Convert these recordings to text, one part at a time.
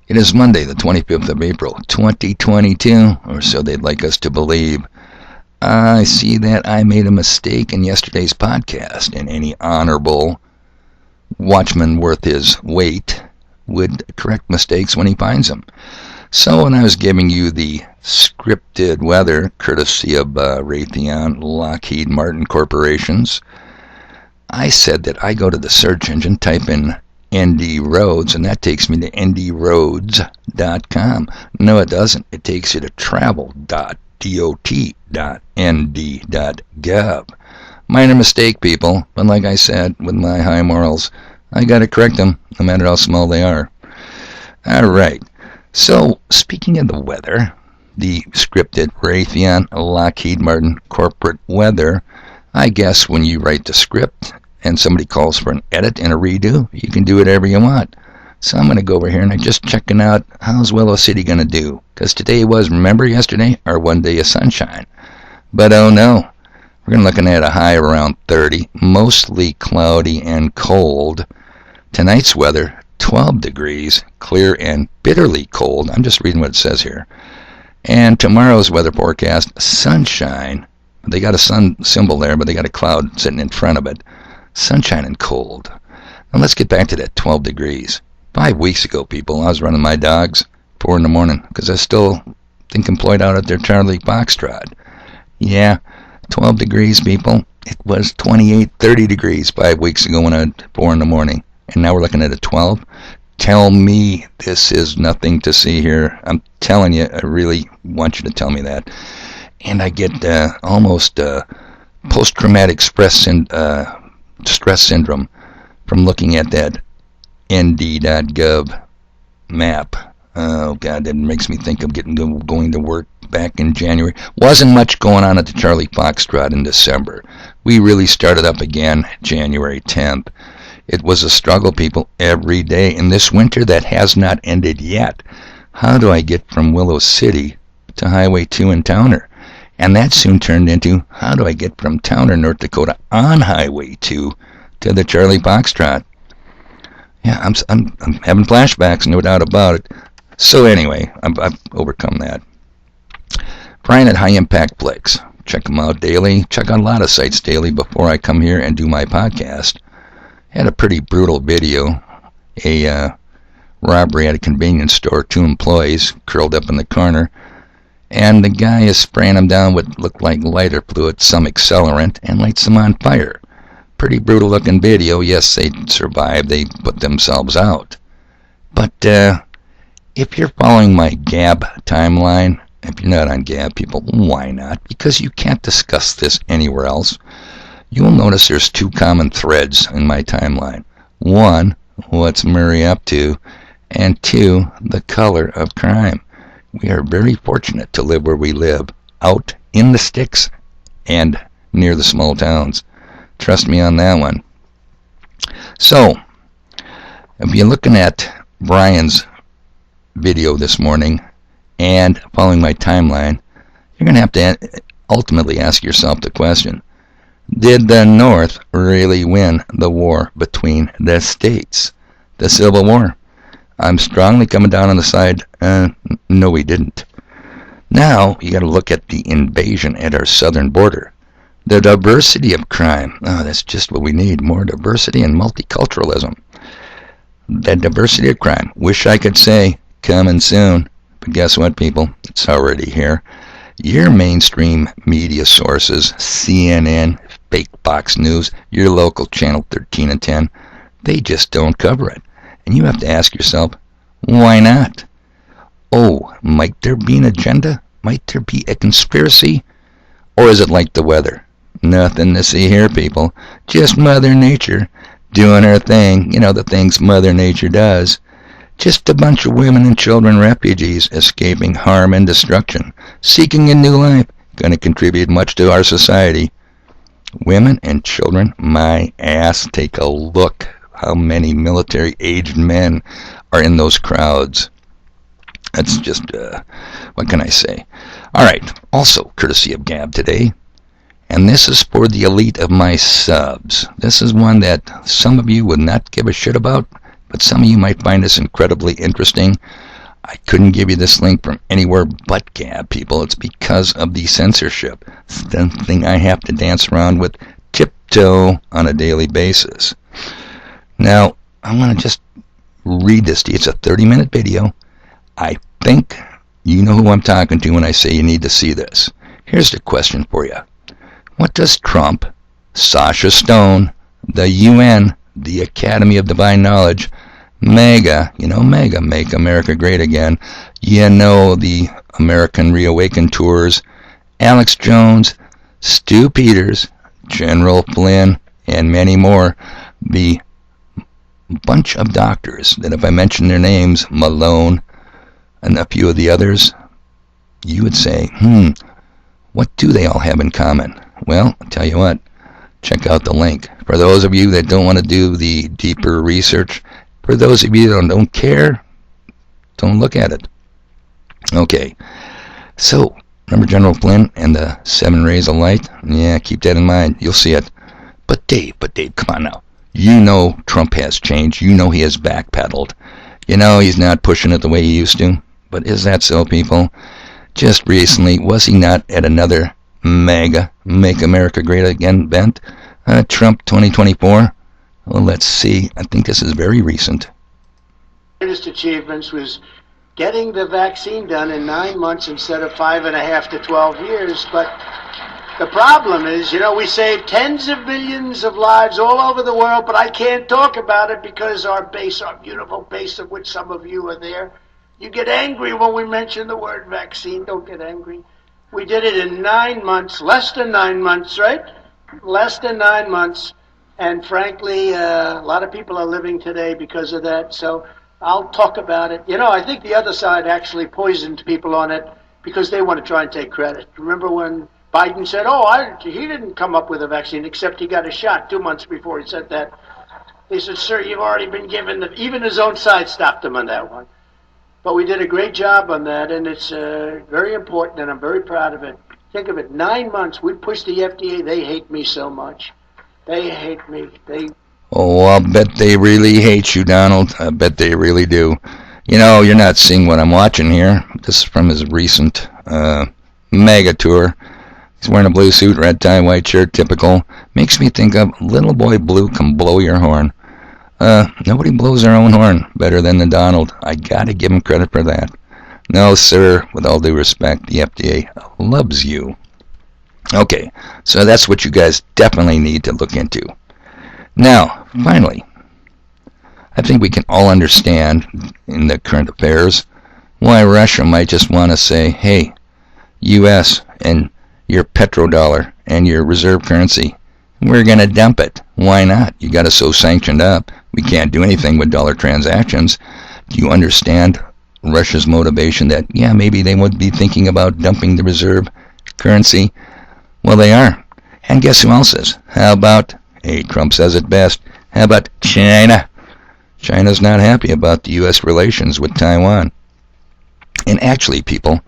It is Monday, the 25th of April, 2022, or so they'd like us to believe. I see that I made a mistake in yesterday's podcast, and any honorable watchman worth his weight would correct mistakes when he finds them. So when I was giving you the scripted weather, courtesy of Raytheon Lockheed Martin Corporations, I said that I go to the search engine, type in ND Roads, and that takes me to ndroads.com. No, it doesn't. It takes you to travel.dot.nd.gov. Minor mistake, people, but like I said, with my high morals, I gotta correct them, no matter how small they are. Alright, so speaking of the weather, the scripted Raytheon Lockheed Martin corporate weather, I guess when you write the script and somebody calls for an edit and a redo, you can do whatever you want. So I'm going to go over here and I'm just checking out how's Willow City going to do. Because today was, remember yesterday, our one day of sunshine. But oh no, we're going to looking at a high around 30, mostly cloudy and cold. Tonight's weather, 12 degrees, clear and bitterly cold. I'm just reading what it says here. And tomorrow's weather forecast, sunshine. They got a sun symbol there, but they got a cloud sitting in front of it. Sunshine and cold. Now let's get back to that 12 degrees. 5 weeks ago, people, I was running my dogs 4 in the morning because I was still employed out at their Charlie Foxtrot. Yeah, 12 degrees, people. It was 28, 30 degrees 5 weeks ago when I was 4 in the morning. And now we're looking at a 12. Tell me this is nothing to see here. I'm telling you, I really want you to tell me that. And I get almost post-traumatic stress syndrome from looking at that nd.gov map. Oh God, that makes me think of going to work back in January. Wasn't much going on at the Charlie Foxtrot in December. We really started up again January 10th. It was a struggle, people, every day. In this winter that has not ended yet. How do I get from Willow City to Highway 2 in Towner? And that soon turned into, how do I get from Towner, North Dakota on Highway 2 to the Charlie Foxtrot? Yeah, I'm having flashbacks, no doubt about it. So anyway, I've overcome that. Brian at High Impact Flicks. Check them out daily. Check out a lot of sites daily before I come here and do my podcast. Had a pretty brutal video. A robbery at a convenience store. 2 employees curled up in the corner. And the guy is spraying them down with looked like lighter fluid, some accelerant, and lights them on fire. Pretty brutal looking video. Yes, they survived. They put themselves out. But if you're following my Gab timeline, if you're not on Gab, people, why not? Because you can't discuss this anywhere else. You'll notice there's 2 common threads in my timeline. 1, what's Murray up to? And 2, the color of crime. We are very fortunate to live where we live, out in the sticks and near the small towns. Trust me on that one. So, if you're looking at Brian's video this morning and following my timeline, you're going to have to ultimately ask yourself the question, did the North really win the war between the states? The Civil War? I'm strongly coming down on the side, no we didn't. Now, you got to look at the invasion at our southern border. The diversity of crime. Oh, that's just what we need. More diversity and multiculturalism. The diversity of crime. Wish I could say, coming soon. But guess what, people? It's already here. Your mainstream media sources, CNN, fake Fox News, your local channel 13 and 10, they just don't cover it. And you have to ask yourself, why not? Oh, might there be an agenda? Might there be a conspiracy? Or is it like the weather? Nothing to see here, people. Just Mother Nature doing her thing. You know, the things Mother Nature does. Just a bunch of women and children refugees escaping harm and destruction, seeking a new life, going to contribute much to our society. Women and children, my ass, take a look. How many military-aged men are in those crowds? That's just, what can I say? Alright, also courtesy of Gab today. And this is for the elite of my subs. This is one that some of you would not give a shit about, but some of you might find this incredibly interesting. I couldn't give you this link from anywhere but Gab, people. It's because of the censorship. It's the thing I have to dance around with tiptoe on a daily basis. Now, I'm going to just read this to you. It's a 30-minute video. I think you know who I'm talking to when I say you need to see this. Here's the question for you. What does Trump, Sasha Stone, the UN, the Academy of Divine Knowledge, MAGA, MAGA, Make America Great Again, the American Reawaken Tours, Alex Jones, Stu Peters, General Flynn, and many more, the bunch of doctors that if I mention their names, Malone, and a few of the others, you would say, what do they all have in common? Well, I'll tell you what, check out the link. For those of you that don't want to do the deeper research, for those of you that don't care, don't look at it. Okay, so remember General Flynn and the 7 rays of light? Yeah, keep that in mind. You'll see it. But Dave, come on now. You know Trump has changed. You know he has backpedaled. You know he's not pushing it the way he used to. But is that so, people? Just recently, was he not at another MAGA, Make America Great Again event? Trump 2024? Well, let's see. I think this is very recent. Greatest achievements was getting the vaccine done in 9 months instead of 5.5 to 12 years. But the problem is, we saved tens of millions of lives all over the world, but I can't talk about it because our beautiful base of which some of you are there, you get angry when we mention the word vaccine. Don't get angry. We did it in 9 months, less than 9 months, right? Less than 9 months. And frankly, a lot of people are living today because of that. So I'll talk about it. I think the other side actually poisoned people on it because they want to try and take credit. Remember when Biden said, he didn't come up with a vaccine except he got a shot 2 months before he said that. He said, sir, you've already been given even his own side stopped him on that one. But we did a great job on that, and it's very important, and I'm very proud of it. Think of it, 9 months, we pushed the FDA. They hate me so much. They hate me. Oh, I'll bet they really hate you, Donald. I bet they really do. You're not seeing what I'm watching here. This is from his recent MAGA tour. He's wearing a blue suit, red tie, white shirt, typical. Makes me think of Little Boy Blue Can Blow Your Horn. Nobody blows their own horn better than the Donald. I gotta give him credit for that. No, sir, with all due respect, the FDA loves you. Okay, so that's what you guys definitely need to look into. Now, finally, I think we can all understand in the current affairs why Russia might just want to say, hey, U.S. and your petrodollar and your reserve currency, we're going to dump it. Why not? You got us so sanctioned up. We can't do anything with dollar transactions. Do you understand Russia's motivation that, maybe they would be thinking about dumping the reserve currency? Well, they are. And guess who else is? How about, Trump says it best, how about China? China's not happy about the U.S. relations with Taiwan. And actually, people,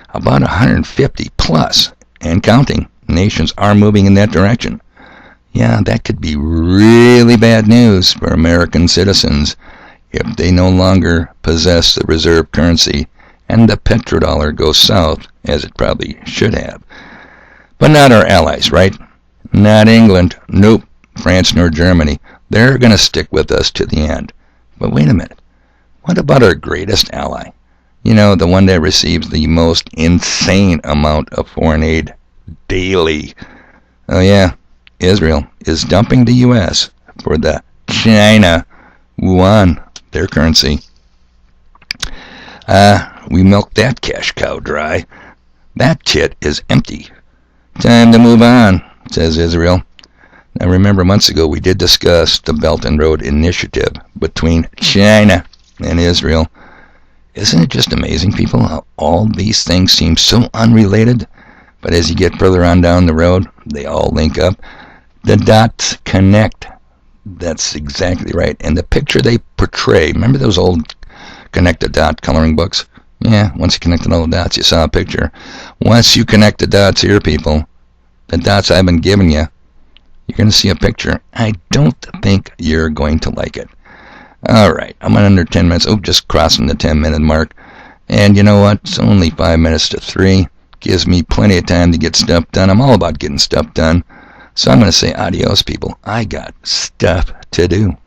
about 150 plus and counting nations are moving in that direction. Yeah, that could be really bad news for American citizens if they no longer possess the reserve currency and the petrodollar goes south, as it probably should have. But not our allies, right? Not England. Nope. France nor Germany. They're going to stick with us to the end. But wait a minute. What about our greatest ally? The one that receives the most insane amount of foreign aid daily. Oh yeah, Israel is dumping the U.S. for the China yuan, their currency. We milked that cash cow dry. That tit is empty. Time to move on, says Israel. Now remember, months ago we did discuss the Belt and Road Initiative between China and Israel. Isn't it just amazing, people, how all these things seem so unrelated? But as you get further on down the road, they all link up. The dots connect. That's exactly right. And the picture they portray, remember those old connect the dot coloring books? Yeah, once you connected all the dots, you saw a picture. Once you connect the dots here, people, the dots I've been giving you, you're going to see a picture. I don't think you're going to like it. All right, I'm under 10 minutes. Oh, just crossing the 10-minute mark. And you know what? It's only 5 minutes to 3. Gives me plenty of time to get stuff done. I'm all about getting stuff done. So I'm going to say adios, people. I got stuff to do.